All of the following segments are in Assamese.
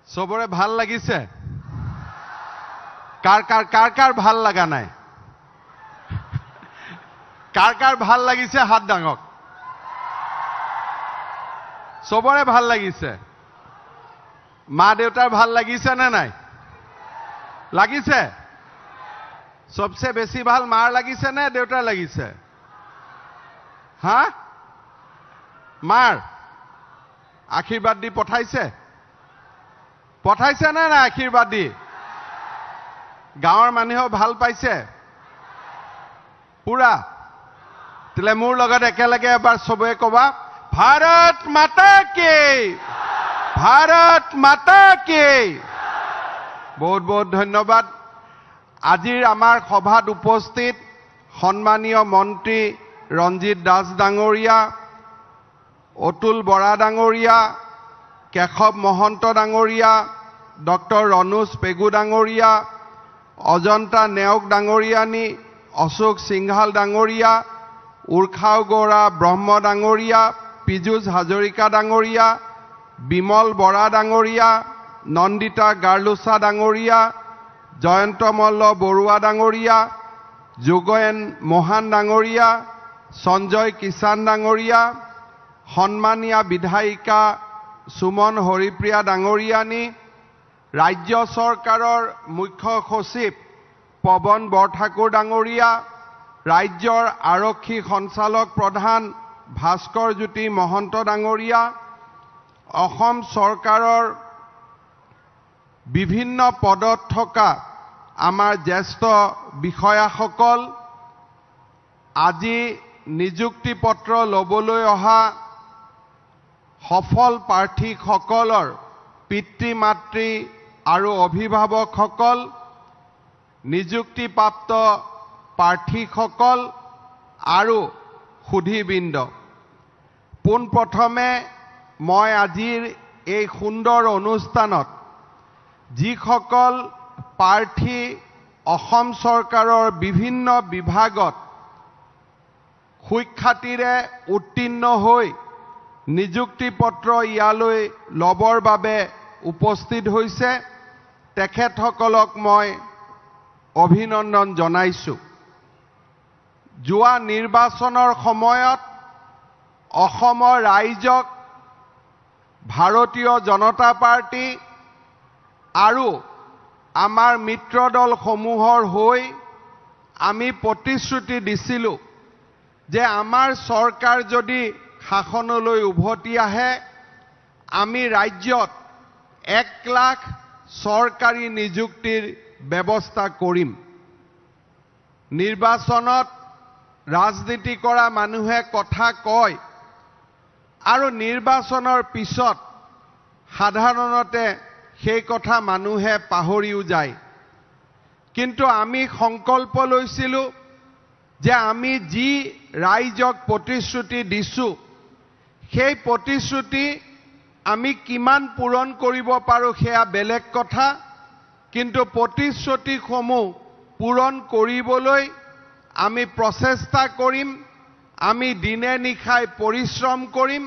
সবৰে ভাল লাগিছে কাৰ ভাল লাগা নাই কাৰ ভাল লাগিছে হাত ডাঙক সবৰে ভাল লাগিছে মা দেউতাৰ ভাল লাগিছে নে নাই লাগিছে সবচে বেছি ভাল মাৰ লাগিছে নে দেউতাৰ লাগিছে হা মাৰ আশীৰ্বাদ দি পঠাইছে নে না আশীৰ্বাদ দি গাঁৱৰ মানুহে ভাল পাইছে পুৰা তেলে মোৰ লগত একেলগে এবাৰ সবে কবা ভাৰত মাতা কি বহুত বহুত ধন্যবাদ আজিৰ আমাৰ সভাত উপস্থিত সন্মানীয় মন্ত্ৰী ৰঞ্জিত দাস ডাঙৰীয়া অতুল বৰা ডাঙৰীয়া কেশৱ মহন্ত ডাঙৰীয়া ডক্টৰ ৰণোজ পেগু ডাঙৰীয়া অজন্তা নেওগ ডাঙৰীয়ানী অশোক সিংহাল ডাঙৰীয়া উৰ্খাও গৌৰা ব্ৰহ্ম ডাঙৰীয়া পীযুষ হাজৰিকা ডাঙৰীয়া বিমল বৰা ডাঙৰীয়া নন্দিতা গাৰ্লুচা ডাঙৰীয়া জয়ন্ত মল্ল বৰুৱা ডাঙৰীয়া যোগেন মোহন ডাঙৰীয়া সঞ্জয় কিষাণ ডাঙৰীয়া সন্মানীয়া বিধায়িকা সুমন হৰিপ্ৰিয়া ডাঙৰীয়ানী ৰাজ্য চৰকাৰৰ মুখ্য সচিব পৱন বৰঠাকুৰ ডাঙৰীয়া ৰাজ্যৰ আৰক্ষী সঞ্চালক প্ৰধান ভাস্কৰ জ্যোতি মহন্ত ডাঙৰীয়া অসম চৰকাৰৰ বিভিন্ন পদত থকা আমাৰ জ্যেষ্ঠ বিষয়াসকল আজি নিযুক্তি পত্ৰ ল'বলৈ অহা সফল প্ৰাৰ্থীসকলৰ পিতৃ মাতৃ আৰু অভিভাৱকসকল নিযুক্তিপ্ৰাপ্ত প্ৰাৰ্থীসকল আৰু সুধীবৃন্দ পোনপ্ৰথমে মই আজিৰ এই সুন্দৰ অনুষ্ঠানত যিসকল প্ৰাৰ্থী অসম চৰকাৰৰ বিভিন্ন বিভাগত সুখ্যাতিৰে উত্তীৰ্ণ হৈ নিযুক্তি পত্ৰ ইয়ালৈ ল'বৰ বাবে উপস্থিত হৈছে তেখেতসকলক মই অভিনন্দন জনাইছোঁ যোৱা নিৰ্বাচনৰ সময়ত অসমৰ ৰাইজক ভাৰতীয় জনতা পাৰ্টি আৰু আমাৰ মিত্ৰ দলসমূহৰ হৈ আমি প্ৰতিশ্ৰুতি দিছিলোঁ যে আমাৰ চৰকাৰ যদি শাসনলৈ উভতি আহে আমি ৰাজ্যত 1 লাখ চৰকাৰী নিযুক্তিৰ ব্যৱস্থা কৰিম নিৰ্বাচনত ৰাজনীতি কৰা মানুহে কথা কয় আৰু নিৰ্বাচনৰ পিছত সাধাৰণতে সেই কথা মানুহে পাহৰিও যায় কিন্তু আমি সংকল্প লৈছিলোঁ যে আমি যি ৰাইজক প্ৰতিশ্ৰুতি দিছোঁ সেই প্ৰতিশ্ৰুতি আমি কিমান পূৰণ কৰিব পাৰোঁ সেয়া বেলেগ কথা কিন্তু প্ৰতিশ্ৰুতিসমূহ পূৰণ কৰিবলৈ আমি প্ৰচেষ্টা কৰিম আমি দিনে নিশাই পৰিশ্ৰম কৰিম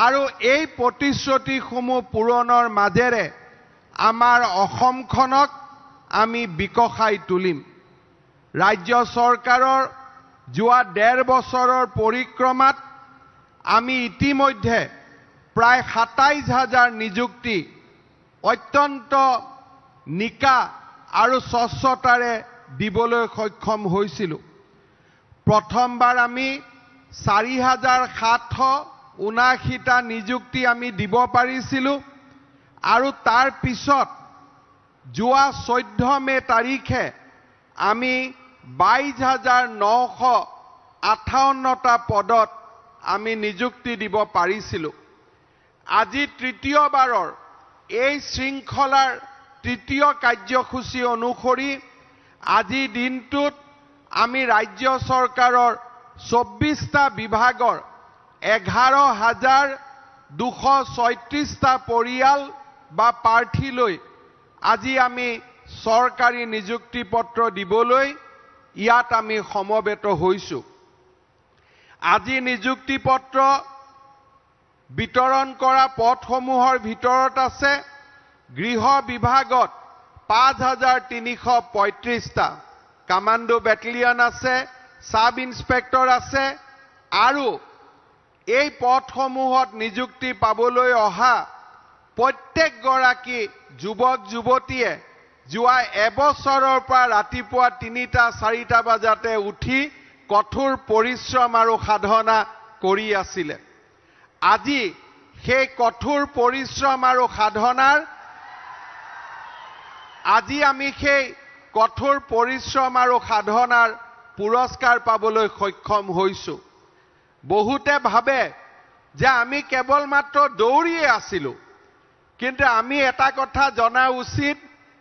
আৰু এই প্ৰতিশ্ৰুতিসমূহ পূৰণৰ মাজেৰে আমাৰ অসমখনক আমি বিকশাই তুলিম ৰাজ্য চৰকাৰৰ যোৱা 1.5 বছৰৰ পৰিক্ৰমাত আমি ইতিমধ্যে প্ৰায় 27,000 নিযুক্তি অত্যন্ত নিকা আৰু স্বচ্ছতাৰে দিবলৈ সক্ষম হৈছিলোঁ প্ৰথমবাৰ আমি 4,779টা নিযুক্তি আমি দিব পাৰিছিলোঁ আৰু তাৰ পিছত যোৱা 14 মে তাৰিখে আমি 22,958টা পদত আমি নিযুক্তি দিব পাৰিছিলোঁ আজি তৃতীয়বাৰৰ এই শৃংখলাৰ তৃতীয় কাৰ্যসূচী অনুসৰি আজি দিনটোত আমি ৰাজ্য চৰকাৰৰ 24টা বিভাগৰ 11,236টা পৰিয়াল বা প্ৰাৰ্থীলৈ আজি আমি চৰকাৰী নিযুক্তি পত্ৰ দিবলৈ ইয়াত আমি সমবেত হৈছোঁ আজি নিযুক্তি পত্ৰ বিতৰণ কৰা পদসমূহৰ ভিতৰত আছে গৃহ বিভাগত 5335টা কমান্ডো ব্যাটালিয়ন আছে, সাব ইন্সপেক্টৰ আছে, আৰু এই পদসমূহত নিযুক্তি পাবলৈ অহা প্ৰত্যেকগৰাকী যুৱক যুৱতীয়ে যোৱা এবছৰৰ পৰা ৰাতিপুৱা 3টা-4টা বজাতে উঠি কঠোৰ পৰিশ্ৰম আৰু সাধনা কৰি আছিল। আজি সেই কঠোৰ পৰিশ্ৰম আৰু সাধনাৰ পুৰস্কাৰ পাবলৈ সক্ষম হৈছো। বহুতে ভাবে যে আমি কেৱল মাত্ৰ দৌৰিয়ে আছিলো, কিন্তু আমি এটা কথা জনা উচিত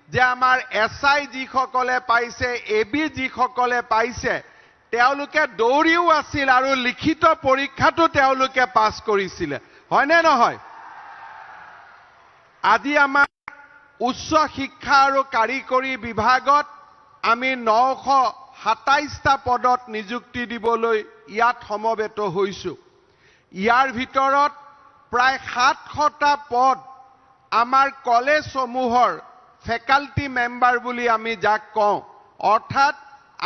যে আমাৰ এসআই যিসকলে পাইছে, এবি যিসকলে পাইছে, তেওঁলোকে দৌৰিও আছিল আৰু লিখিত পৰীক্ষাটো তেওঁলোকে পাছ কৰিছিল, হয়নে নহয়? আজি আমাৰ উচ্চ শিক্ষা আৰু কাৰিকৰী বিভাগত আমি 927টা পদত নিযুক্তি দিবলৈ ইয়াত সমবেত হৈছো। ইয়াৰ ভিতৰত প্ৰায় 700টা পদ আমাৰ কলেজসমূহৰ ফেকাল্টি মেম্বাৰ বুলি আমি যাক কওঁ, অৰ্থাৎ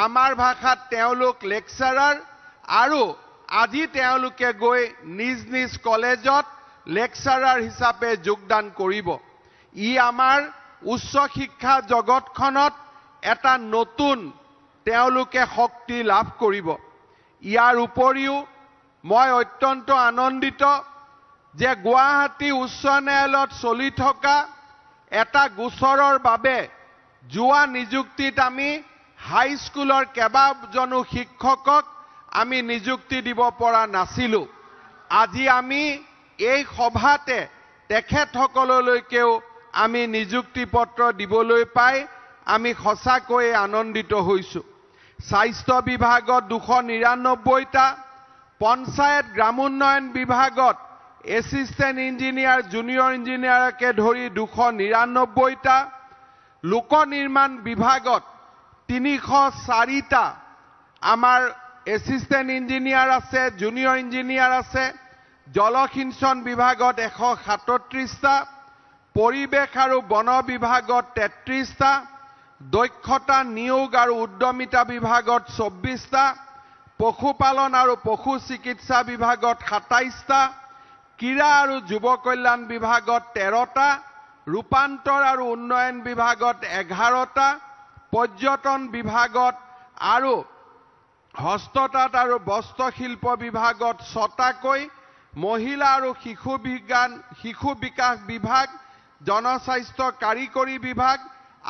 আমাৰ ভাষাত তেওঁলোক লেকচাৰাৰ, আৰু আজি তেওঁলোকে গৈ নিজ নিজ কলেজত লেকচাৰাৰ হিচাপে যোগদান কৰিব। ই আমাৰ উচ্চ শিক্ষা জগতখনত এটা নতুন তেওঁলোকে শক্তি লাভ কৰিব। ইয়াৰ উপৰিও মই অত্যন্ত আনন্দিত যে গুৱাহাটী উচ্চ ন্যায়ালয়ত চলি থকা এটা গোচৰৰ বাবে যোৱা নিযুক্তিত আমি হাইস্কুলৰ কেইবাজনো শিক্ষকক আমি নিযুক্তি দিব পৰা নাছিলো। আজি আমি এই সভাতে তেখেতসকললৈকেও আমি নিযুক্তি পত্ৰ দিবলৈ পাই আমি সঁচাকৈ আনন্দিত হৈছো। স্বাস্থ্য বিভাগত 299টা, পঞ্চায়ত গ্ৰামোন্নয়ন বিভাগত এছিষ্টেণ্ট ইঞ্জিনিয়াৰ, জুনিয়ৰ ইঞ্জিনিয়াৰকে ধৰি 299টা, লোক নিৰ্মাণ বিভাগত 304টা আমাৰ এছিষ্টেণ্ট ইঞ্জিনিয়াৰ আছে, জুনিয়ৰ ইঞ্জিনিয়াৰ আছে, জলসিঞ্চন বিভাগত 137টা, পৰিৱেশ আৰু বন বিভাগত 33টা, দক্ষতা নিয়োগ আৰু উদ্যমিতা বিভাগত 24টা, পশুপালন আৰু পশু চিকিৎসা বিভাগত 27টা, ক্ৰীড়া আৰু যুৱ কল্যাণ বিভাগত 13টা, ৰূপান্তৰ আৰু উন্নয়ন বিভাগত 11টা, পৰ্যটন বিভাগত আৰু হস্ততাঁত আৰু বস্ত্ৰশিল্প বিভাগত 6টাকৈ, মহিলা আৰু শিশু বিকাশ বিভাগ, জনস্বাস্থ্য কাৰিকৰী বিভাগ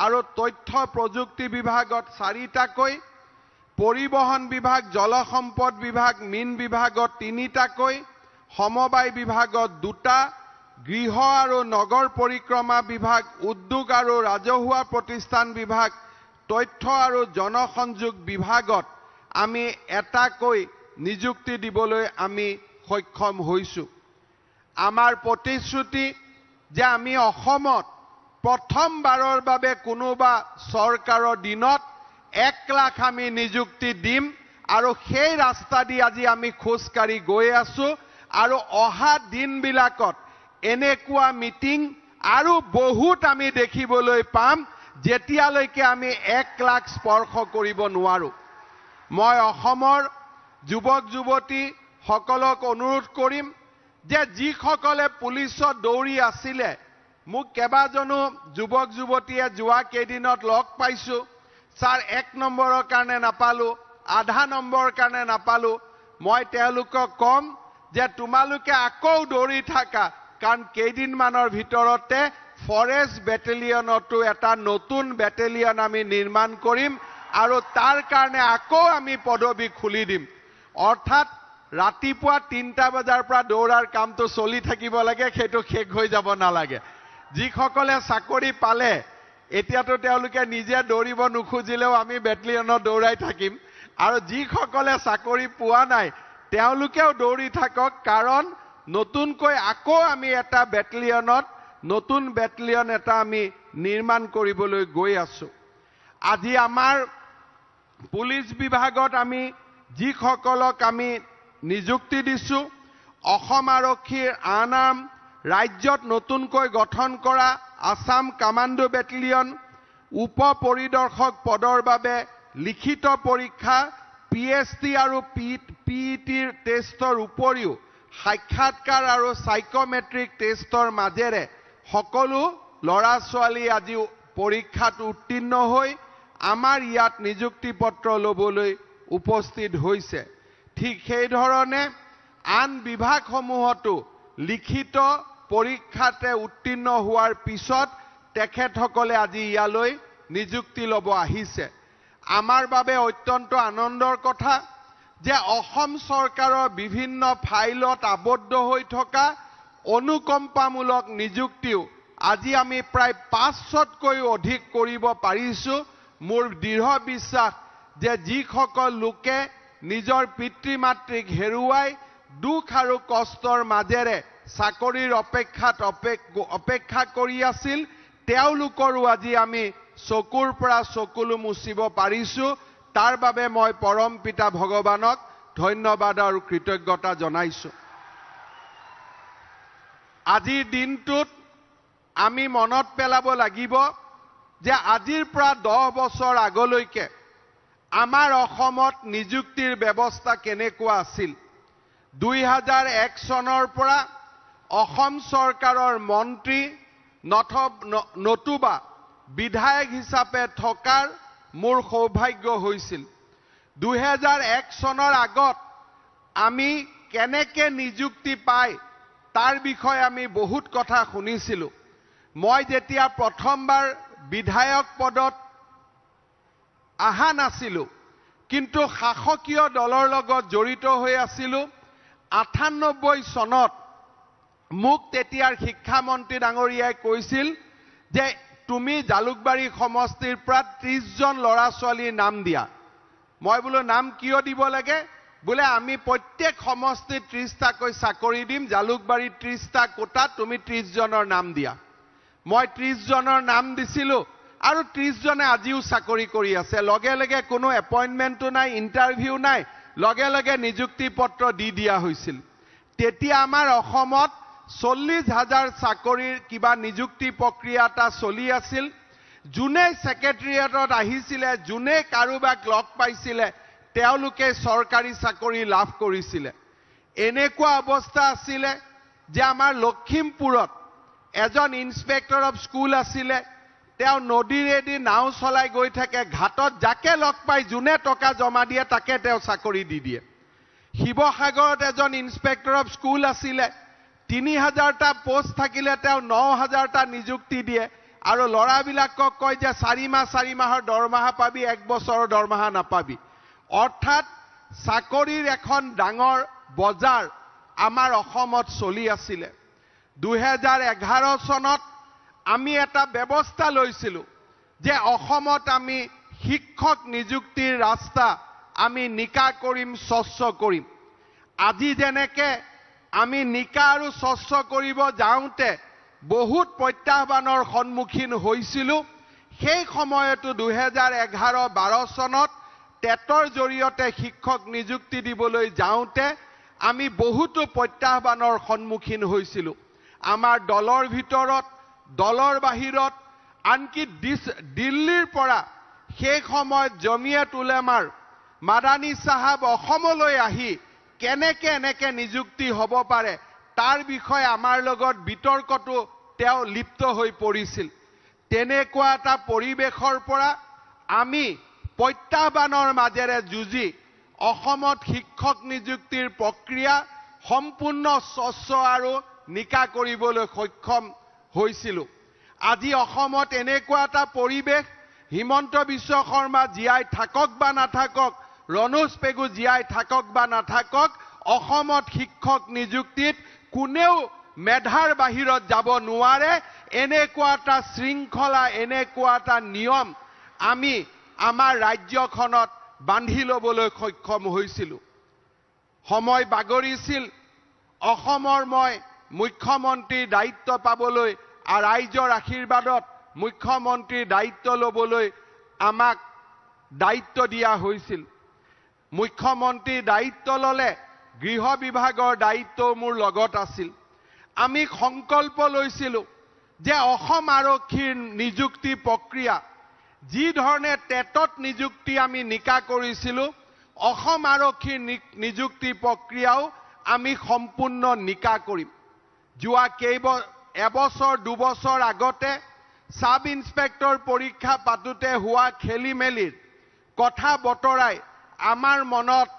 আৰু তথ্য প্ৰযুক্তি বিভাগত 4টাকৈ, পৰিবহন বিভাগ, জলসম্পদ বিভাগ, মীন বিভাগত 3টাকৈ, সমবায় বিভাগত 2টা, গৃহ আৰু নগৰ পৰিক্ৰমা বিভাগ, উদ্যোগ আৰু ৰাজহুৱা প্ৰতিষ্ঠান বিভাগ, তথ্য আৰু জনসংযোগ বিভাগত আমি এটাকৈ নিযুক্তি দিবলৈ আমি সক্ষম হৈছো। আমাৰ প্ৰতিশ্ৰুতি যে আমি অসমত প্ৰথমবাৰৰ বাবে কোনোবা চৰকাৰৰ দিনত 1 লাখ আমি নিযুক্তি দিম, আৰু সেই ৰাস্তা দি আজি আমি খোজকাঢ়ি গৈ আছো, আৰু অহা দিনবিলাকত এনেকুৱা মিটিং আৰু বহুত আমি দেখিবলৈ পাম যেতিয়ালৈকে আমি 1 লাখ স্পৰ্শ কৰিব নোৱাৰো। মই অসমৰ যুৱক যুৱতী সকলক অনুৰোধ কৰিম যে যিসকলে পুলিচত দৌৰি আছিলে, মোক কেইবাজনো যুৱক যুৱতীয়ে যোৱা কেইদিনত লগ পাইছো, ছাৰ 1 নম্বৰৰ কাৰণে নাপালো, আধা নম্বৰৰ কাৰণে নাপালো। মই তেওঁলোকক কম যে তোমালোকে আকৌ দৌৰি থাকা, কাৰণ কেইদিনমানৰ ভিতৰতে ফৰেষ্ট বেটেলিয়নতো এটা নতুন বেটেলিয়ন আমি নিৰ্মাণ কৰিম, আৰু তাৰ কাৰণে আকৌ আমি পদবী খুলি দিম। অৰ্থাৎ ৰাতিপুৱা 3টা বজাৰ পৰা দৌৰাৰ কামটো চলি থাকিব লাগে, সেইটো শেষ হৈ যাব নালাগে। যিসকলে চাকৰি পালে এতিয়াতো তেওঁলোকে নিজে দৌৰিব নোখোজিলেও আমি বেটেলিয়নত দৌৰাই থাকিম, আৰু যিসকলে চাকৰি পোৱা নাই তেওঁলোকেও দৌৰি থাকক, কাৰণ নতুনকৈ আকৌ আমি এটা বেটেলিয়নত নতুন বেটেলিয়ন এটা আমি নিৰ্মাণ কৰিবলৈ গৈ আছো। আজি আমাৰ পুলিচ বিভাগত আমি যিসকলক আমি নিযুক্তি দিছো, অসম আৰক্ষীৰ আনাম ৰাজ্যত নতুনকৈ গঠন কৰা আসাম কমান্ডো বেটেলিয়ন উপ পৰিদৰ্শক পদৰ বাবে লিখিত পৰীক্ষা PST আৰু PETৰ টেষ্টৰ উপৰিও সাক্ষাৎকাৰ আৰু সাইকোমেট্ৰিক টেষ্টৰ মাজেৰে সকলো লৰা ছোৱালী আজি পৰীক্ষাত উত্তীৰ্ণ হৈ আমাৰ ইয়াত নিযুক্তি পত্ৰ লবলৈ উপস্থিত হৈছে ঠিক সেই ধৰণে আন বিভাগসমূহতো লিখিত পৰীক্ষাতে উত্তীৰ্ণ হোৱাৰ পিছত তেখেতসকলে আজি ইয়ালৈ নিযুক্তি লব আহিছে আমাৰ বাবে অত্যন্ত আনন্দৰ কথা যে অসম চৰকাৰৰ বিভিন্ন ফাইলত আবদ্ধ হৈ থকা অনুকম্পামূলক নিযুক্তিও আজি আমি প্ৰায় 500তকৈ অধিক কৰিব পাৰিছো মোৰ দৃঢ় বিশ্বাস যে যিসকল লোকে নিজৰ পিতৃ মাতৃক হেৰুৱাই দুখ আৰু কষ্টৰ মাজেৰে চাকৰিৰ অপেক্ষা কৰি আছিল তেওঁলোকৰো আজি আমি চকুৰ পৰা চকুলো মুচিব পাৰিছো তাৰ বাবে মই পৰম পিতা ভগৱানক ধন্যবাদ আৰু কৃতজ্ঞতা জনাইছো আজিৰ দিনটোত আমি মনত পেলাব লাগিব যে আজিৰ পৰা 10 বছৰ আগলৈকে আমাৰ অসমত নিযুক্তিৰ ব্যৱস্থা কেনেকুৱা আছিল 2001 চনৰ পৰা অসম চৰকাৰৰ মন্ত্ৰী নতুবা বিধায়ক হিচাপে থকাৰ মোৰ সৌভাগ্য হৈছিল 2001 চনৰ আগত আমি কেনেকে নিযুক্তি পাই তাৰ বিষয়ে আমি বহুত কথা শুনিছিলো মই যেতিয়া প্ৰথমবাৰ বিধায়ক পদত আহা নাছিলো কিন্তু শাসকীয় দলৰ লগত জড়িত হৈ আছিলো 98 চনত মোক তেতিয়াৰ শিক্ষা মন্ত্ৰী ডাঙৰীয়াই কৈছিল যে তুমি জালুকবাৰী সমষ্টিৰ পৰা 30 জন লৰা ছোৱালীৰ নাম দিয়া মই বোলো নাম কিয় দিব লাগে বোলে আমি প্ৰত্যেক সমষ্টিত 30টাকৈ চাকৰি দিম জালুকবাৰীত 30টা কোটা তুমি 30 জনৰ নাম দিয়া মই 30 জনৰ নাম দিছিলো আৰু 30 জনে আজিও চাকৰি কৰি আছে লগে লগে কোনো এপইন্টমেন্টও নাই ইন্টাৰভিউ নাই লগে লগে নিযুক্তি পত্ৰ দি দিয়া হৈছিল তেতিয়া আমাৰ অসমত 40,000 চাকৰিৰ কিবা নিযুক্তি প্ৰক্ৰিয়া এটা চলি আছিল জুনে সেক্ৰেটাৰিয়েটত আহিছিলে জুনে কাৰোবাক লগ পাইছিলে তেওঁলোকে চৰকাৰী চাকৰি লাভ কৰিছিলে এনেকুৱা অৱস্থা আছিল যে আমাৰ লখিমপুৰত এজন ইন্সপেক্টৰ অফ স্কুল আছিলে তেওঁ নদীৰেদি নাও চলাই গৈ থাকে ঘাটত যাকে লগ পাই জুনে টকা জমা দিয়ে তাকে তেওঁ চাকৰি দি দিয়ে শিৱসাগৰত এজন ইন্সপেক্টৰ অফ স্কুল আছিলে 3000টা পোষ্ট থাকিলে তেওঁ 9000টা নিযুক্তি দিয়ে আৰু লৰাবিলাকক কয় যে 4 মাহৰ দৰমহা পাবি 1 বছৰৰ দৰমহা নাপাবি অৰ্থাৎ চাকৰিৰ এখন ডাঙৰ বজাৰ আমাৰ অসমত চলি আছিল 2011 চনত আমি এটা ব্যৱস্থা লৈছিলো যে অসমত আমি শিক্ষক নিযুক্তিৰ ৰাস্তা আমি নিকা কৰিম স্বচ্ছ কৰিম আজি যেনেকে আমি নিকা আৰু স্বচ্ছ কৰিব যাওঁতে বহুত প্ৰত্যাহ্বানৰ সন্মুখীন হৈছিলো সেই সময়তো 2011-12 চনত টেটৰ জৰিয়তে শিক্ষক নিযুক্তি দিবলৈ যাওঁতে আমি বহুতো প্ৰত্যাহ্বানৰ সন্মুখীন হৈছিলো আমাৰ দলৰ ভিতৰত দলৰ বাহিৰত আনকি দিল্লীৰ পৰা সেই সময়ত জমিয়ত উলেমাৰ মাদানী সাহাব অসমলৈ আহি কেনেকে এনেকে নিযুক্তি হ'ব পাৰে তাৰ বিষয়ে আমাৰ লগত বিতৰ্কটো তেওঁ লিপ্ত হৈ পৰিছিল তেনেকুৱা এটা পৰিবেশৰ পৰা আমি প্ৰত্যাহ্বানৰ মাজেৰে যুঁজি অসমত শিক্ষক নিযুক্তিৰ প্ৰক্ৰিয়া সম্পূৰ্ণ স্বচ্ছ আৰু নিকা কৰিবলৈ সক্ষম হৈছিল আজি অসমত এনেকুৱা এটা পৰিবেশ হিমন্ত বিশ্ব শৰ্মা জীয়াই থাকক বা নাথাকক ৰনোজ পেগু জীয়াই থাকক বা নাথাকক অসমত শিক্ষক নিযুক্তিত কোনেও মেধাৰ বাহিৰত যাব নোৱাৰে এনেকুৱা এটা শৃংখলা এনেকুৱা এটা নিয়ম আমি আমাৰ ৰাজ্যখনত বান্ধি লবলৈ সক্ষম হৈছিল সময় বাগৰিছিল অসমৰ মই মুখ্যমন্ত্ৰীৰ দায়িত্ব পাবলৈ আৰু ৰাইজৰ আশীৰ্বাদত মুখ্যমন্ত্ৰীৰ দায়িত্ব লবলৈ আমাক দায়িত্ব দিয়া হৈছিল মুখ্যমন্ত্ৰীৰ দায়িত্ব ললে গৃহ বিভাগৰ দায়িত্ব মোৰ লগত আছিল আমি সংকল্প লৈছিলো যে অসম আৰক্ষীৰ নিযুক্তি প্ৰক্ৰিয়া যি ধৰণে টেটত নিযুক্তি আমি নিকা কৰিছিলোঁ অসম আৰক্ষীৰ নিযুক্তি প্ৰক্ৰিয়াও আমি সম্পূৰ্ণ নিকা কৰিম যোৱা এবছৰ দুবছৰ আগতে সাব ইন্সপেক্টৰ পৰীক্ষা পাতোতে হোৱা খেলিমেলিৰ কথা বতৰাই আমাৰ মনত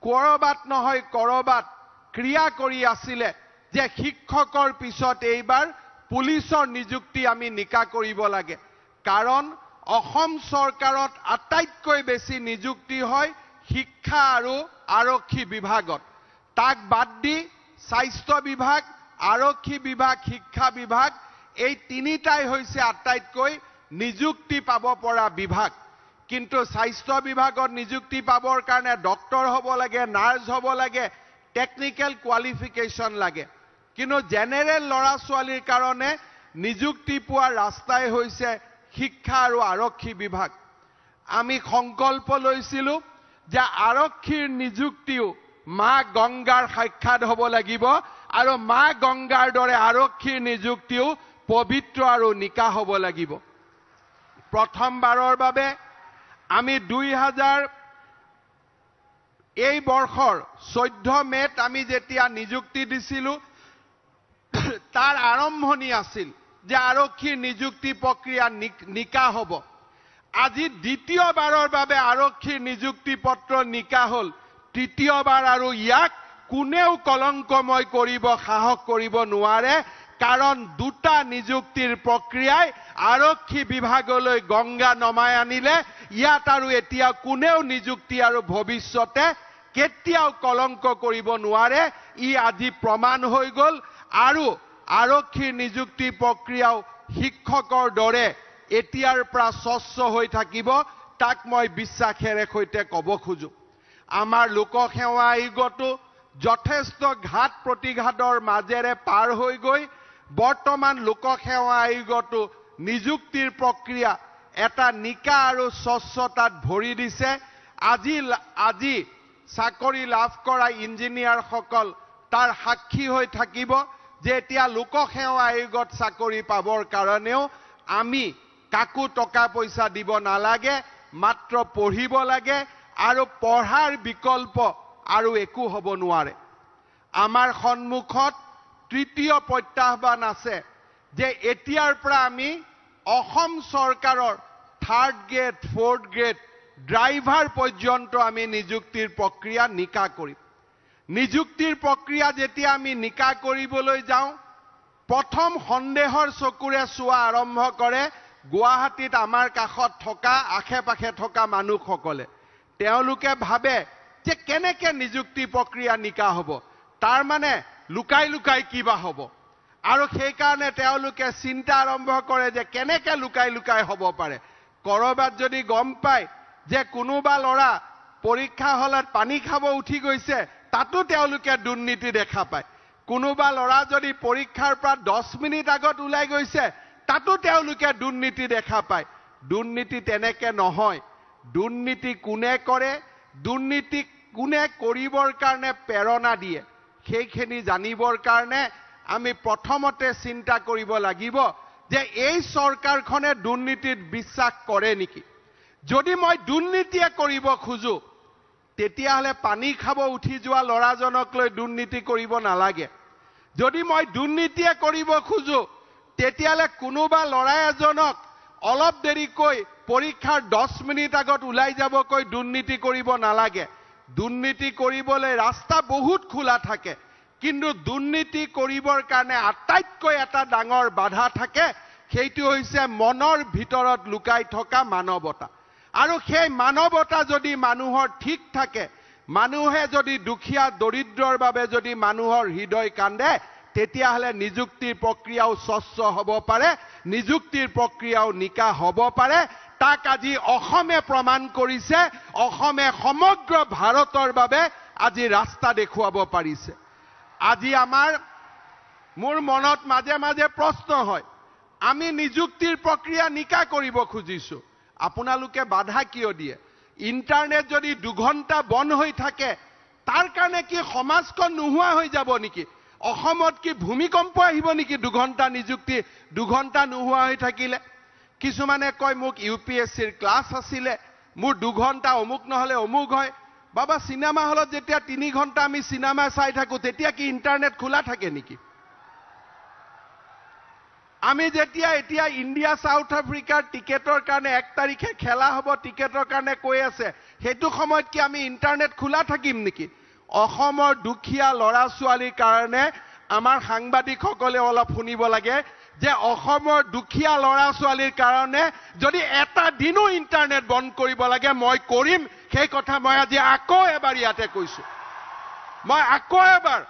কৰবাত নহয় কৰবাত ক্ৰিয়া কৰি আছিলে যে শিক্ষকৰ পিছত এইবাৰ পুলিচৰ নিযুক্তি আমি নিকা কৰিব লাগে কাৰণ অসম চৰকাৰত আটাইতকৈ বেছি নিযুক্তি হয় শিক্ষা আৰু আৰক্ষী বিভাগত তাক বাদ দি স্বাস্থ্য বিভাগ আৰক্ষী বিভাগ শিক্ষা বিভাগ এই তিনিটাই হৈছে আটাইতকৈ নিযুক্তি পাব পৰা বিভাগ কিন্তু স্বাস্থ্য বিভাগত নিযুক্তি পাবৰ কাৰণে ডক্টৰ হ'ব লাগে নাৰ্ছ হ'ব লাগে টেকনিক্যাল কোৱালিফিকেশন লাগে কিন্তু জেনেৰেল লৰা ছোৱালীৰ কাৰণে নিযুক্তি পোৱাৰ ৰাস্তাই হৈছে শিক্ষা আৰু আৰক্ষী বিভাগ আমি সংকল্প লৈছিলোঁ যে আৰক্ষীৰ নিযুক্তিও মা গংগাৰ সাক্ষাৎ হ'ব লাগিব আৰু মা গংগাৰ দৰে আৰক্ষীৰ নিযুক্তিও পবিত্ৰ আৰু নিকা হ'ব লাগিব প্ৰথমবাৰৰ বাবে আমি 2000 এই বৰ্ষৰ 14 মেত আমি যেতিয়া নিযুক্তি দিছিলোঁ তাৰ আৰম্ভণি আছিল যে আৰক্ষীৰ নিযুক্তি প্ৰক্ৰিয়া নিকা হ'ব আজি দ্বিতীয়বাৰৰ বাবে আৰক্ষীৰ নিযুক্তি পত্ৰ নিকা হ'ল তৃতীয়বাৰ আৰু ইয়াক কোনেও কলংকময় কৰিব সাহস কৰিব নোৱাৰে কাৰণ দুটা নিযুক্তিৰ প্ৰক্ৰিয়াই আৰক্ষী বিভাগলৈ গংগা নমাই আনিলে ইয়াত আৰু এতিয়া কোনেও নিযুক্তি আৰু ভৱিষ্যতে কেতিয়াও কলংক কৰিব নোৱাৰে ই আজি প্ৰমাণ হৈ গ'ল আৰু আৰক্ষীৰ নিযুক্তি প্ৰক্ৰিয়াও শিক্ষকৰ দৰে এতিয়াৰ পৰা স্বচ্ছ হৈ থাকিব তাক মই বিশ্বাসেৰে সৈতে ক'ব খোজো আমাৰ লোকসেৱা আয়োগটো যথেষ্ট ঘাত প্ৰতিঘাতৰ মাজেৰে পাৰ হৈ গৈ বৰ্তমান লোকসেৱা আয়োগটো নিযুক্তিৰ প্ৰক্ৰিয়া এটা নিকা আৰু স্বচ্ছতাত ভৰি দিছে আজি চাকৰি লাভ কৰা ইঞ্জিনিয়াৰসকল তাৰ সাক্ষী হৈ থাকিব যে এতিয়া লোকসেৱা আয়োগত চাকৰি পাবৰ কাৰণেও আমি কাকো টকা পইচা দিব নালাগে মাত্ৰ পঢ়িব লাগে আৰু পঢ়াৰ বিকল্প আৰু একো হ'ব নোৱাৰে আমাৰ সন্মুখত তৃতীয় প্ৰত্যাহ্বান আছে যে এতিয়াৰ পৰা আমি অসম চৰকাৰৰ 3rd grade 4th grade driver পৰ্যন্ত আমি নিযুক্তিৰ প্ৰক্ৰিয়া নিকা কৰিম নিযুক্তিৰ প্ৰক্ৰিয়া যেতিয়া আমি নিকা কৰিবলৈ যাওঁ প্ৰথম সন্দেহৰ চকুৰে চোৱা আৰম্ভ কৰে গুৱাহাটীত আমাৰ কাষত থকা আখে-পাখে থকা মানুহসকলে তেওঁলোকে ভাবে যে কেনেকে নিযুক্তি প্ৰক্ৰিয়া নিকা হ'ব তাৰ মানে লুকাই লুকাই কিবা হ'ব আৰু সেই কাৰণে তেওঁলোকে চিন্তা আৰম্ভ কৰে যে কেনেকে লুকাই লুকাই হ'ব পাৰে কৰবাত যদি গম পায় যে কোনোবা লৰা পৰীক্ষা হলত পানী খাব উঠি গৈছে তাতো তেওঁলোকে দুৰ্নীতি দেখা পায় কোনোবা লৰা যদি পৰীক্ষাৰ পৰা 10 মিনিট আগত ওলাই গৈছে তাতো তেওঁলোকে দুৰ্নীতি দেখা পায় দুৰ্নীতি তেনেকে নহয় দুৰ্নীতি কোনে কৰে দুৰ্নীতি কোনে কৰিবৰ কাৰণে প্ৰেৰণা দিয়ে সেইখিনি জানিবৰ কাৰণে আমি প্ৰথমতে চিন্তা কৰিব লাগিব যে এই চৰকাৰখনে দুৰ্নীতিত বিশ্বাস কৰে নেকি যদি মই দুৰ্নীতিয়ে কৰিব খুজো তেতিয়াহলে পানী খাব উঠি যোৱা লৰাজনক লৈ দুৰ্নীতি কৰিব নালাগে যদি মই দুৰ্নীতিয়ে কৰিব খুজো তেতিয়াহলে কোনোবা লৰা এজনক অলপ দেৰিকৈ পৰীক্ষাৰ 10 মিনিট আগত ওলাই যাবকৈ দুৰ্নীতি কৰিব নালাগে দুৰ্নীতি কৰিবলৈ ৰাস্তা বহুত খোলা থাকে কিন্তু দুৰ্নীতি কৰিবৰ কাৰণে আটাইতকৈ এটা ডাঙৰ বাধা থাকে সেইটো হৈছে মনৰ ভিতৰত লুকাই থকা মানৱতা আৰু সেই মানৱতা যদি মানুহৰ ঠিক থাকে মানুহে যদি দুখীয়া দৰিদ্ৰৰ বাবে যদি মানুহৰ হৃদয় কান্দে তেতিয়াহলে নিযুক্তিৰ প্ৰক্ৰিয়াও স্বচ্ছ হ'ব পাৰে নিযুক্তিৰ প্ৰক্ৰিয়াও নিকা হ'ব পাৰে তাক আজি অসমে প্ৰমাণ কৰিছে অসমে সমগ্ৰ ভাৰতৰ বাবে আজি ৰাস্তা দেখুৱাব পাৰিছে আজি মোৰ মনত মাজে মাজে প্ৰশ্ন হয় আমি নিযুক্তিৰ প্ৰক্ৰিয়া নিকা কৰিব খুজিছো আপোনালোকে বাধা কিয় দিয়ে ইন্টাৰনেট যদি 2 ঘণ্টা বন্ধ হৈ থাকে তাৰ কাৰণে কি সমাজখন নোহোৱা হৈ যাব নেকি অসমত কি ভূমিকম্প আহিব নেকি 2 ঘণ্টা নিযুক্তি 2 ঘণ্টা নোহোৱা হৈ থাকিলে কিছুমানে কয় মোক ইউপিএসসিৰ ক্লাছ আছিলে মোৰ 2 ঘণ্টা অমুক নহলে অমুক হয় বাবা সিনেমা হলত যেতিয়া 3 ঘণ্টা আমি সিনেমা চাই থাকো তেতিয়া কি ইন্টারনেট খোলা থাকে নেকি আমি যেতিয়া এতিয়া ইন্ডিয়া সাউথ আফ্ৰিকাৰ টিকেটৰ কাৰণে 1 তাৰিখে খেলা হ'ব টিকেটৰ কাৰণে কৈ আছে হেতু সময়ত কি আমি ইন্টাৰনেট খোলা থাকিম নেকি অসমৰ দুখিয়া লৰা ছোৱালীৰ কাৰণে আমাৰ সাংবাদিকসকলে অলপ শুনিব লাগে যে অসমৰ দুখিয়া লৰা ছোৱালীৰ কাৰণে যদি এটা দিনো ইন্টাৰনেট বন্ধ কৰিব লাগে মই কৰিম সেই কথা মই আজি আকৌ এবাৰ ইয়াতে কৈছো মই আকৌ এবাৰ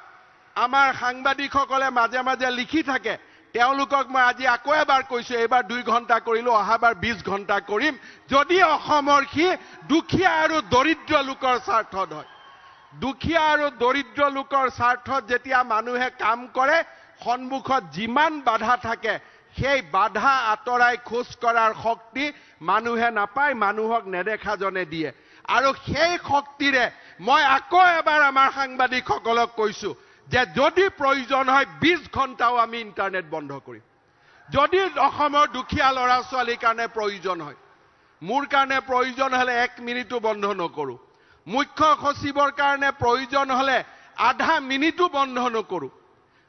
আমাৰ সাংবাদিকসকলে মাজে মাজে লিখি থাকে তেওঁলোকক মই আজি আকৌ এবাৰ কৈছো এবাৰ 2 ঘণ্টা কৰিলো অহাবাৰ 20 ঘণ্টা কৰিম যদি অসমৰ কি দুখিয়া আৰু দৰিদ্ৰ লোকৰ স্বাৰ্থত হয় দুখিয়া আৰু দৰিদ্ৰ লোকৰ স্বাৰ্থত যেতিয়া মানুহে কাম কৰে সন্মুখত যিমান বাধা থাকে সেই বাধা আতৰাই খোজ কৰাৰ শক্তি মানুহে নাপায় মানুহক নেদেখা জনে দিয়ে আৰু সেই শক্তিৰে মই আকৌ এবাৰ আমাৰ সাংবাদিকসকলক কৈছো যে যদি প্ৰয়োজন হয় 20 ঘণ্টাও আমি ইন্টাৰনেট বন্ধ কৰিম যদি অসমৰ দুখিয়া লৰা ছোৱালীৰ কাৰণে প্ৰয়োজন হয় মোৰ কাৰণে প্ৰয়োজন হলে 1 মিনিটো বন্ধ নকৰো মুখ্য সচিবৰ কাৰণে প্ৰয়োজন হলে আধা মিনিটো বন্ধ নকৰো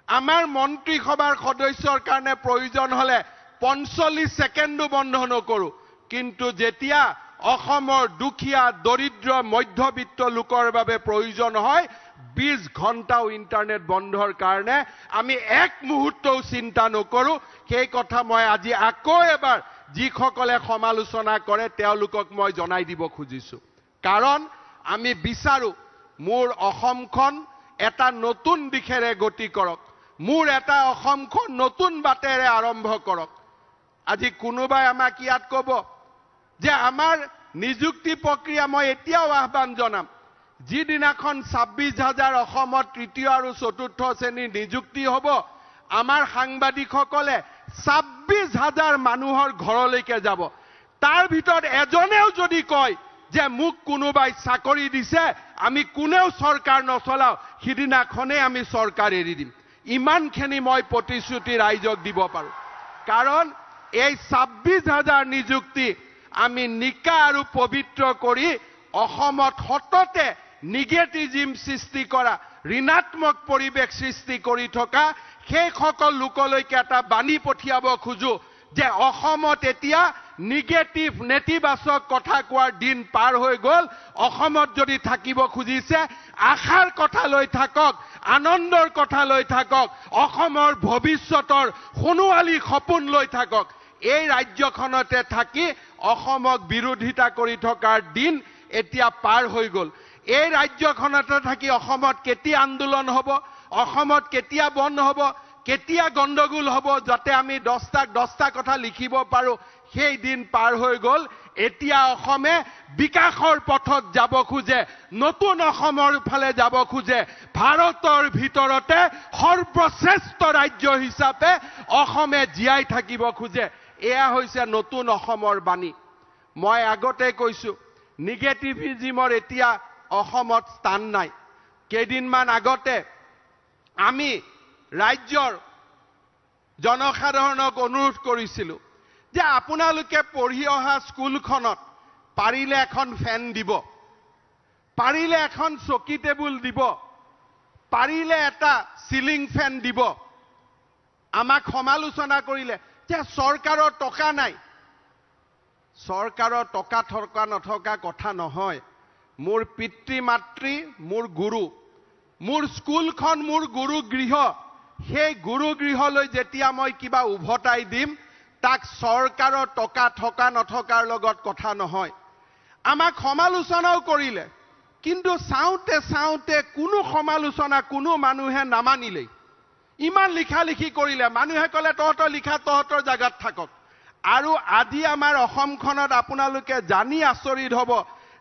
আমাৰ মন্ত্ৰী সভাৰ সদস্যৰ কাৰণে প্ৰয়োজন হলে 45 সেকেন্ডো বন্ধ নকৰো কিন্তু যেতিয়া অসমৰ দুখিয়া দৰিদ্ৰ মধ্যবিত্ত লোকৰ বাবে প্ৰয়োজন হয় 20 ঘণ্টাও ইন্টাৰনেট বন্ধৰ কাৰণে আমি 1 মুহূৰ্তও চিন্তা নকৰো সেই কথা মই আজি আকৌ এবাৰ যিসকলে সমালোচনা কৰে তেওঁলোকক মই জনাই দিব খুজিছো কাৰণ আমি বিচাৰো মোৰ অসমখন এটা নতুন দিশেৰে গতি কৰক মোৰ এটা অসমখন নতুন বাটেৰে আৰম্ভ কৰক আজি কোনোবাই আমাক ইয়াত কব যে আমাৰ নিযুক্তি প্ৰক্ৰিয়া মই এতিয়াও আহ্বান জনাম যিদিনাখন 26,000 অসমত তৃতীয় আৰু চতুৰ্থ শ্ৰেণীৰ নিযুক্তি হ'ব আমাৰ সাংবাদিকসকলে 26,000 মানুহৰ ঘৰলৈকে যাব তাৰ ভিতৰত এজনেও যদি কয় যে মোক কোনোবাই চাকৰি দিছে আমি কোনেও চৰকাৰ নচলাও সিদিনাখনে আমি চৰকাৰ এৰি দিম ইমানখিনি মই প্ৰতিশ্ৰুতি ৰাইজক দিব পাৰো কাৰণ এই 26,000 নিযুক্তি আমি নিকা আৰু পবিত্ৰ কৰি অসমত হততে নিগেটিভিজম সৃষ্টি কৰা ঋণাত্মক পৰিবেশ সৃষ্টি কৰি থকা সেই সকল লোকলৈকে এটা বাণী পঠিয়াব খুজো যে অসমত এতিয়া নিগেটিভ নেতিবাচক কথা কোৱাৰ দিন পাৰ হৈ গল অসমত যদি থাকিব খুজিছে আশাৰ কথা লৈ থাকক আনন্দৰ কথা লৈ থাকক অসমৰ ভৱিষ্যতৰ সোণোৱালী সপোন লৈ থাকক এই ৰাজ্যখনতে থাকি অসমক বিৰোধিতা কৰি থকাৰ দিন এতিয়া পাৰ হৈ গল এই ৰাজ্যখনতে থাকি অসমত কেতিয়া আন্দোলন হ'ব অসমত কেতিয়া বন্ধ হ'ব কেতিয়া গণ্ডগোল হ'ব যাতে আমি 10টা কথা লিখিব পাৰো সেই দিন পাৰ হৈ গল এতিয়া অসমে বিকাশৰ পথত যাব খুজে নতুন অসমৰ ফালে যাব খুজে ভাৰতৰ ভিতৰতে সৰ্বশ্ৰেষ্ঠ ৰাজ্য হিচাপে অসমে জীয়াই থাকিব খুজে এয়া হৈছে নতুন অসমৰ বাণী মই আগতে কৈছো নিগেটিভিজমৰ এতিয়া অসমত স্থান নাই কেইদিনমান আগতে আমি ৰাজ্যৰ জনসাধাৰণক অনুৰোধ কৰিছিলো যে আপোনালোকে পঢ়ি অহা স্কুলখনত পাৰিলে এখন ফেন দিব পাৰিলে এখন চকী টেবুল দিব পাৰিলে এটা সিলিং ফেন দিব আমাক সমালোচনা কৰিলে যে চৰকাৰৰ টকা নাই চৰকাৰৰ টকা থকা নথকা কথা নহয় মোৰ পিতৃ মাতৃ মোৰ গুৰু মোৰ স্কুলখন মোৰ গুৰু গৃহ সেই গুৰু গৃহলৈ যেতিয়া মই কিবা উভতাই দিম তাক চৰকাৰৰ টকা থকা নথকাৰ লগত কথা নহয় আমাক সমালোচনাও কৰিলে কিন্তু চাওঁতে চাওঁতে কোনো সমালোচনা কোনো মানুহে নামানিলে ইমান লিখি কৰিলে মানুহে কলে তহঁতৰ লিখা তহঁতৰ জাগাত থাকক আৰু আজি আমাৰ অসমখনত আপোনালোকে জানি আচৰিত হ'ব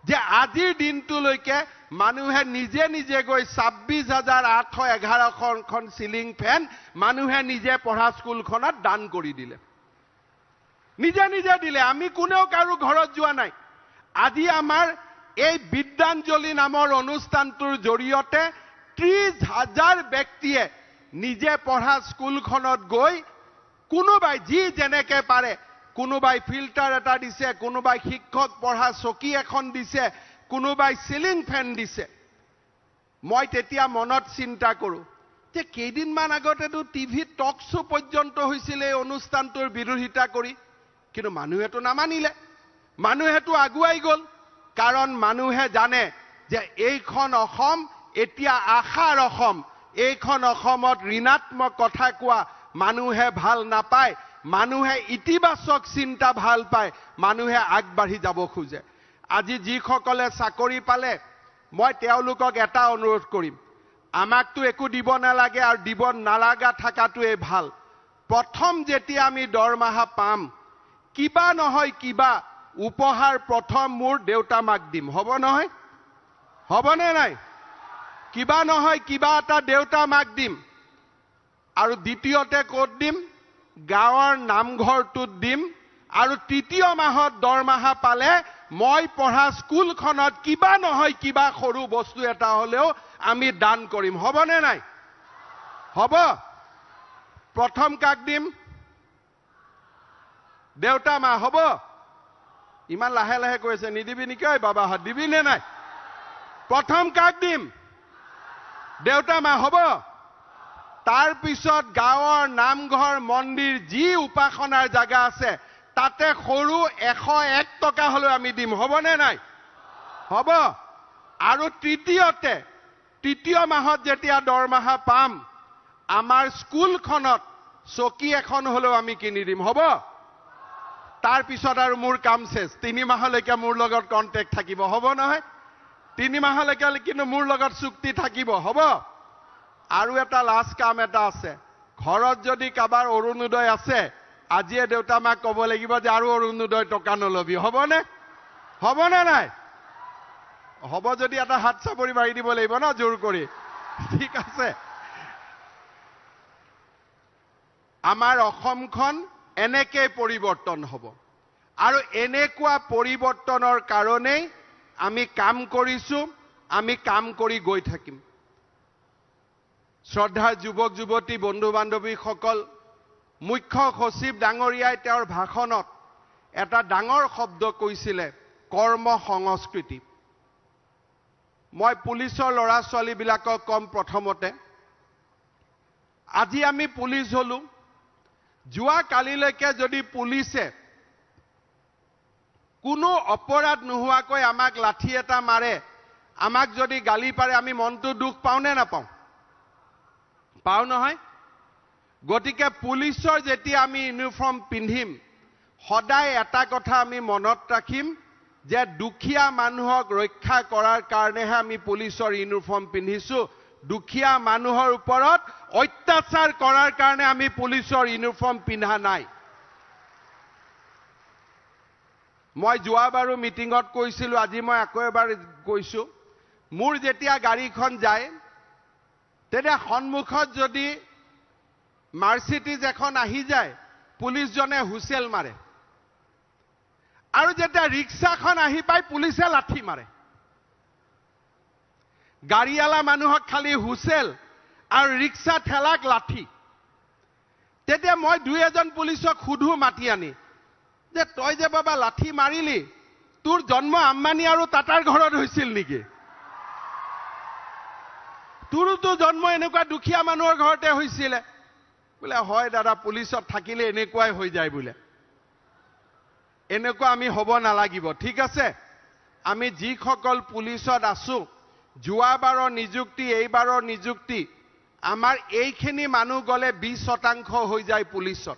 যে আজিৰ দিনটোলৈকে মানুহে নিজে নিজে গৈ 26,811খন সিলিং ফেন মানুহে নিজে পঢ়া স্কুলখনত দান কৰি দিলে নিজে নিজে দিলে আমি কোনেও কাৰো ঘৰত যোৱা নাই আজি আমাৰ এই বিদ্যাঞ্জলি নামৰ অনুষ্ঠানটোৰ জৰিয়তে 30,000 ব্যক্তিয়ে নিজে পঢ়া স্কুলখনত গৈ কোনোবাই যি যেনেকে পাৰে কোনোবাই ফিল্টাৰ এটা দিছে কোনোবাই শিক্ষক পঢ়া চকী এখন দিছে কোনোবাই সিলিং ফেন দিছে মই তেতিয়া মনত চিন্তা কৰো যে কেইদিনমান আগতেতো টিভিত টক শো পৰ্যন্ত হৈছিল এই অনুষ্ঠানটোৰ বিৰোধিতা কৰি কিন্তু মানুহেতো নামানিলে মানুহেতো আগুৱাই গল কাৰণ মানুহে জানে যে এইখন অসম এতিয়া আশাৰ অসম এইখন অসমত ঋণাত্মক কথা কোৱা মানুহে ভাল নাপায় মানুহে ইতিবাচক চিন্তা ভাল পায় মানুহে আগবাঢ়ি যাব খোজে আজি যিসকলে চাকৰি পালে মই তেওঁলোকক এটা অনুৰোধ কৰিম আমাকতো একো দিব নালাগে আৰু দিব নালাগা থাকাটোৱে ভাল প্ৰথম যেতিয়া আমি দৰমহা পাম কিবা নহয় কিবা উপহাৰ প্ৰথম মোৰ দেউতা মাক দিম হ'ব নহয় হ'বনে নাই কিবা নহয় কিবা এটা দেউতা মাক দিম আৰু দ্বিতীয়তে ক'ত দিম গাঁৱৰ নামঘৰটোত দিম আৰু তৃতীয় মাহত দৰমহা পালে মই পঢ়া স্কুলখনত কিবা নহয় কিবা সৰু বস্তু এটা হলেও আমি দান কৰিম হ'বনে নাই হ'ব প্ৰথম কাক দিম দেউতা মা হ'ব ইমান লাহে লাহে কৈছে নিদিবি নেকি ঐ বাবাহঁত দিবি নে নাই প্ৰথম কাক দিম দেউতা মা হ'ব তাৰ পিছত গাঁৱৰ নামঘৰ মন্দিৰ যি উপাসনাৰ জায়গা আছে তাতে সৰু 101 টকা হলেও আমি দিম হ'বনে নাই হ'ব আৰু তৃতীয় মাহত যেতিয়া দৰমহা পাম আমাৰ স্কুলখনত চকী এখন হলেও আমি কিনি দিম হ'ব তাৰ পিছত আৰু মোৰ কাম শেষ 3 মাহলৈকে মোৰ লগত কন্টেক্ট থাকিব হ'ব নহয় 3 মাহলৈকে কিন্তু মোৰ লগত চুক্তি থাকিব হ'ব আৰু এটা লাষ্ট কাম এটা আছে ঘৰত যদি কাবাৰ অৰুণোদয় আছে আজিয়ে দেউতা মাক ক'ব লাগিব যে আৰু অৰুণোদয় টকা নলবি হ'বনে নাই হ'ব যদি এটা হাত চাপৰি মাৰি দিব লাগিব না জোৰ কৰি ঠিক আছে আমাৰ অসমখন এনেকৈ পৰিৱৰ্তন হ'ব আৰু এনেকুৱা পৰিৱৰ্তনৰ কাৰণেই আমি কাম কৰিছো আমি কাম কৰি গৈ থাকিম শ্ৰদ্ধাৰ যুৱক যুৱতী বন্ধু বান্ধৱীসকল মুখ্য সচিব ডাঙৰীয়াই তেওঁৰ ভাষণত এটা ডাঙৰ শব্দ কৈছিলে কৰ্ম সংস্কৃতি মই পুলিচৰ ল'ৰা ছোৱালীবিলাকক কম প্ৰথমতে আজি আমি পুলিচ হলো যোৱা কালিলৈকে যদি পুলিচে কোনো অপৰাধ নোহোৱাকৈ আমাক লাঠি এটা মাৰে আমাক যদি গালি পাৰে আমি মনটো দুখ পাও নে নাপাও পাও নহয় গতিকে পুলিচৰ যেতিয়া আমি ইউনিফৰ্ম পিন্ধিম সদায় এটা কথা আমি মনত ৰাখিম যে দুখীয়া মানুহক ৰক্ষা কৰাৰ কাৰণেহে আমি পুলিচৰ ইউনিফৰ্ম পিন্ধিছো দুখীয়া মানুহৰ ওপৰত অত্যাচাৰ কৰাৰ কাৰণে আমি পুলিচৰ ইউনিফৰ্ম পিন্ধা নাই মই যোৱাবাৰো মিটিঙত কৈছিলো আজি মই আকৌ এবাৰ কৈছো মোৰ যেতিয়া গাড়ীখন যায় তেতিয়া সন্মুখত যদি মাৰ্সিডিজ এখন আহি যায় পুলিচজনে হুইসেল মাৰে আৰু যেতিয়া ৰিক্সাখন আহি পায় পুলিচে লাঠি মাৰে গাড়ীৱালা মানুহক খালি হুইসেল আৰু ৰিক্সা ঠেলাক লাঠি তেতিয়া মই দুই এজন পুলিচক খুধু মাতি আনি যে তই যে বাবা লাঠি মাৰিলি তোৰ জন্ম আম্বানী আৰু টাটাৰ ঘৰত হৈছিল নেকি তোৰতো জন্ম এনেকুৱা দুখীয়া মানুহৰ ঘৰতে হৈছিল বোলে হয় দাদা পুলিচত থাকিলে এনেকুৱাই হৈ যায় বোলে এনেকুৱা আমি হ'ব নালাগিব ঠিক আছে আমি যিসকল পুলিচত আছো যোৱাবাৰৰ নিযুক্তি এইবাৰৰ নিযুক্তি আমাৰ এইখিনি মানুহ গলে 20% হৈ যায় পুলিচত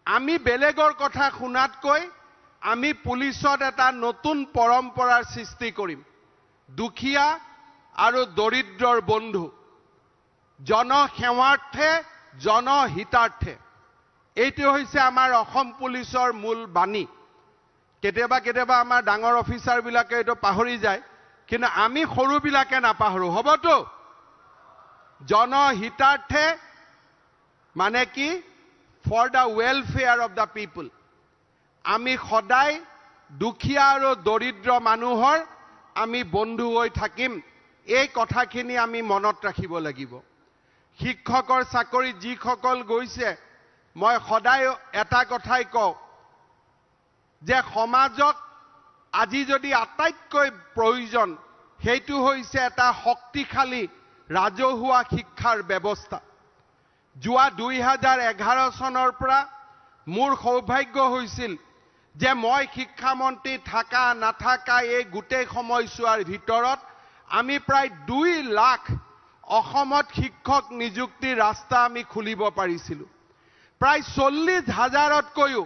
আমি বেলেগৰ কথা শুনাতকৈ আমি পুলিচত এটা নতুন পৰম্পৰাৰ সৃষ্টি কৰিম দুখীয়া আৰু দৰিদ্ৰৰ বন্ধু জনসেৱাৰ্থে জনহিতাৰ্থে এইটো হৈছে আমাৰ অসম পুলিচৰ মূল বাণী কেতিয়াবা আমাৰ ডাঙৰ অফিচাৰ বিলাকে এইটো পাহৰি যায় কিন্তু আমি সৰু বিলাকে নাপাহৰো হবতো জনহিতাৰ্থে মানে কি for the welfare of the people আমি সদায় দুখীয়া আৰু দৰিদ্ৰ মানুহৰ আমি বন্ধু হৈ থাকিম এই কথাখিনি আমি মনত ৰাখিব লাগিব শিক্ষকৰ চাকৰি যিসকল গৈছে মই সদায় এটা কথাই কওঁ যে সমাজক আজি যদি আটাইতকৈ প্ৰয়োজন সেইটো হৈছে এটা শক্তিশালী ৰাজহুৱা শিক্ষাৰ ব্যৱস্থা যোৱা 2011 চনৰ পৰা মোৰ সৌভাগ্য হৈছিল যে মই শিক্ষামন্ত্ৰী থাকা নাথাকা এই গোটেই সময়ছোৱাৰ ভিতৰত আমি প্ৰায় 2 লাখ অসমত শিক্ষক নিযুক্তিৰ ৰাস্তা আমি খুলিব পাৰিছিলো প্ৰায় 40,000তকৈও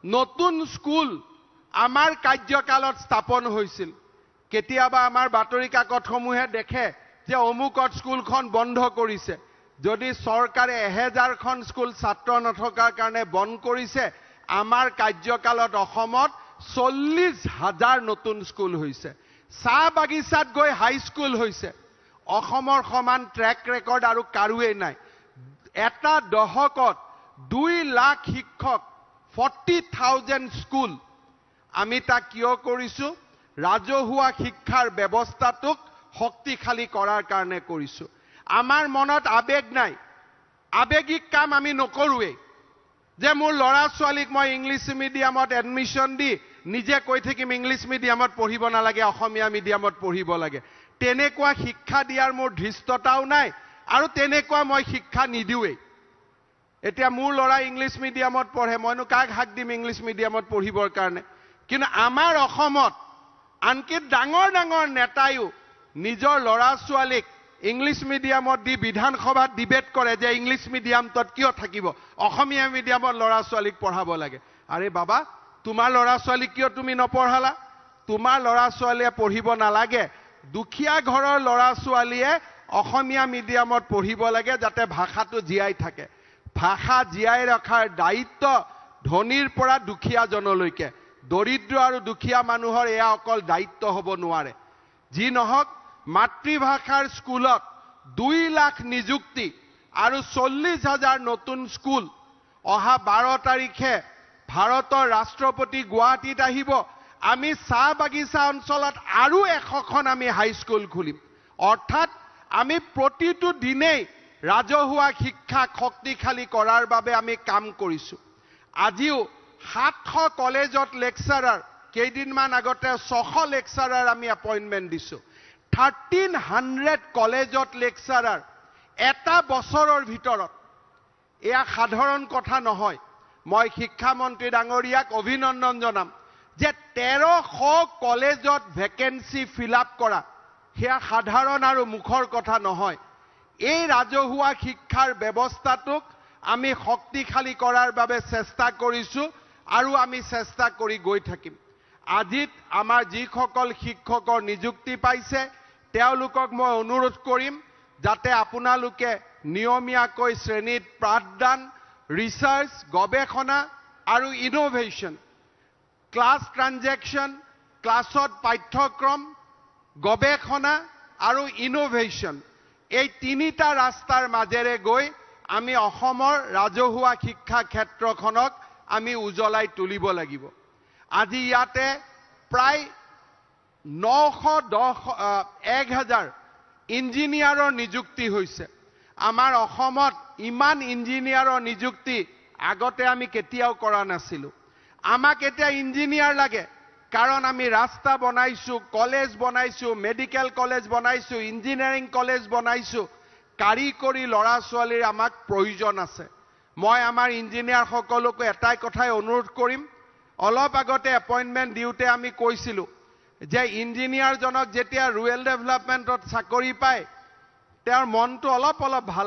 নতুন স্কুল আমাৰ কাৰ্যকালত স্থাপন হৈছিল কেতিয়াবা আমাৰ বাতৰি কাকতসমূহে দেখে যে অমুকত স্কুলখন বন্ধ কৰিছে যদি চৰকাৰে 1000খন স্কুল ছাত্ৰ নথকাৰ কাৰণে বন্ধ কৰিছে আমাৰ কাৰ্যকালত অসমত 40,000 নতুন স্কুল হৈছে চাহ বাগিচাত গৈ হাই স্কুল হৈছে অসমৰ সমান ট্ৰেক ৰেকৰ্ড আৰু কাৰোৱে নাই এটা দহকত 2 লাখ শিক্ষক 40,000 স্কুল আমি তা কিয় কৰিছো ৰাজহুৱা শিক্ষাৰ ব্যৱস্থাটোক শক্তিশালী কৰাৰ কাৰণে কৰিছো আমাৰ মনত আবেগ নাই আবেগিক কাম আমি নকৰোৱে যে মোৰ ল'ৰা ছোৱালীক মই ইংলিছ মিডিয়ামত এডমিশন দি নিজে কৈ থাকিম ইংলিছ মিডিয়ামত পঢ়িব নালাগে অসমীয়া মিডিয়ামত পঢ়িব লাগে তেনেকুৱা শিক্ষা দিয়াৰ মোৰ ধৃষ্টতাও নাই আৰু তেনেকুৱা মই শিক্ষা নিদিওৱে এতিয়া মোৰ ল'ৰা ইংলিছ মিডিয়ামত পঢ়ে মইনো কাক হাক দিম ইংলিছ মিডিয়ামত পঢ়িবৰ কাৰণে কিন্তু আমাৰ অসমত আনকি ডাঙৰ ডাঙৰ নেতায়ো নিজৰ ল'ৰা ছোৱালীক ইংলিছ মিডিয়ামত দি বিধানসভাত ডিবেট কৰে যে ইংলিছ মিডিয়ামত কিয় থাকিব অসমীয়া মিডিয়ামত ল'ৰা ছোৱালীক পঢ়াব লাগে আৰে বাবা তোমাৰ ল'ৰা ছোৱালীক কিয় তুমি নপঢ়ালা তোমাৰ ল'ৰা ছোৱালীয়ে পঢ়িব নালাগে দুখীয়া ঘৰৰ ল'ৰা ছোৱালীয়ে অসমীয়া মিডিয়ামত পঢ়িব লাগে যাতে ভাষাটো জীয়াই থাকে ভাষা জীয়াই ৰখাৰ দায়িত্ব ধনীৰ পৰা দুখীয়া জনলৈকে দৰিদ্ৰ আৰু দুখীয়া মানুহৰ এয়া অকল দায়িত্ব হ'ব নোৱাৰে যি নহওক মাতৃভাষাৰ স্কুলত 2 লাখ নিযুক্তি আৰু 40,000 নতুন স্কুল অহা 12 তাৰিখে ভাৰতৰ ৰাষ্ট্ৰপতি গুৱাহাটীত আহিব আমি চাহ বাগিচা অঞ্চলত আৰু 100খন আমি হাই স্কুল খুলিম অৰ্থাৎ আমি প্ৰতিটো দিনেই ৰাজহুৱা শিক্ষা শক্তিশালী কৰাৰ বাবে আমি কাম কৰিছো আজিও 700 কলেজত লেকচাৰাৰ কেইদিনমান আগতে 600 লেকচাৰাৰ আমি এপইন্টমেন্ট দিছো 1300 কলেজত লেকচাৰাৰ এটা বছৰৰ ভিতৰত এয়া সাধাৰণ কথা নহয় মই শিক্ষামন্ত্ৰী ডাঙৰীয়াক অভিনন্দন জনাম যে 1300 কলেজত ভেকেন্সি ফিল আপ কৰা হেয়া সাধাৰণ আৰু মুখৰ কথা নহয় এই ৰাজহুৱা শিক্ষাৰ ব্যৱস্থাটোক আমি শক্তিশালী কৰাৰ বাবে চেষ্টা কৰিছো আৰু আমি চেষ্টা কৰি গৈ থাকিম আজিত আমাৰ যিসকল শিক্ষকৰ নিযুক্তি পাইছে তেওঁলোকক মই অনুৰোধ কৰিম যাতে আপোনালোকে নিয়মীয়াকৈ শ্ৰেণীত পাঠদান ৰিচাৰ্চ গৱেষণা আৰু ইনোভেশন ক্লাছ ট্ৰানজেকশন ক্লাছত পাঠ্যক্ৰম গৱেষণা আৰু ইনোভেশন এই তিনিটা ৰাস্তাৰ মাজেৰে গৈ আমি অসমৰ ৰাজহুৱা শিক্ষা ক্ষেত্ৰখনক আমি উজ্বলাই তুলিব লাগিব আজি ইয়াতে প্ৰায় 1000 ইঞ্জিনিয়াৰৰ নিযুক্তি হৈছে আমাৰ অসমত ইমান ইঞ্জিনিয়াৰৰ নিযুক্তি আগতে আমি কেতিয়াও কৰা নাছিলো আমাক এতিয়া ইঞ্জিনিয়াৰ লাগে কাৰণ আমি ৰাস্তা বনাইছো কলেজ বনাইছো মেডিকেল কলেজ বনাইছো ইঞ্জিনিয়াৰিং কলেজ বনাইছো কাৰিকৰী ল'ৰা ছোৱালীৰ আমাক প্ৰয়োজন আছে মই আমাৰ ইঞ্জিনিয়াৰ সকলকো এটাই কথাই অনুৰোধ কৰিম অলপ আগতে এপইন্টমেন্ট দিউতে আমি কৈছিলো যে ইঞ্জিনিয়াৰ জনক যেতিয়া ৰুৰেল ডেভেলপমেন্টত চাকৰি পায় তেওঁৰ মনটো অলপ ভাল